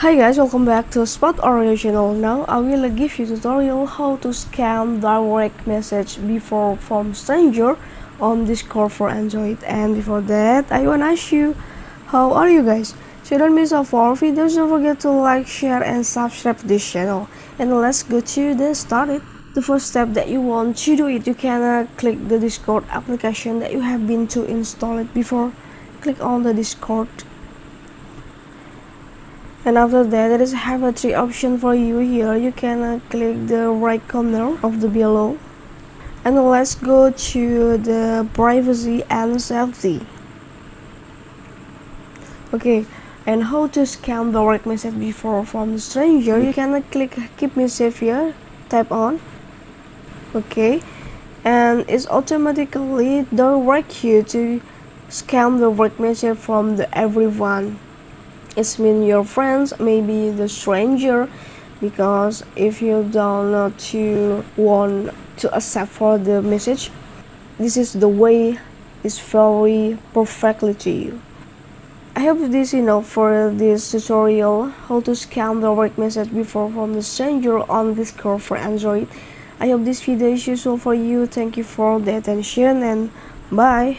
Hi guys, welcome back to Spot Oreo channel. Now I will give you tutorial how to scan direct message before from stranger on Discord for Android. And before that, I wanna ask you, how are you guys? So don't miss out for videos. Don't forget to like, share, and subscribe to this channel. And let's go to the started. The first step that you want to do it, you can click the Discord application that you have been to install it before. Click on the Discord. And after that, there is have a three option for you here. You can click the right corner of the below, and let's go to the privacy and safety. Okay, and how to scan direct message before from the stranger? You can click keep me safe here, tap on. Okay, and it's automatically direct you to scan the direct message from the everyone. It means your friends, maybe the stranger, because if you don't want to accept for the message, this is the way it's very perfectly to you. I hope this is enough for this tutorial how to scan the direct message before from the stranger on Discord for Android. I hope this video is useful for you. Thank you for the attention and bye.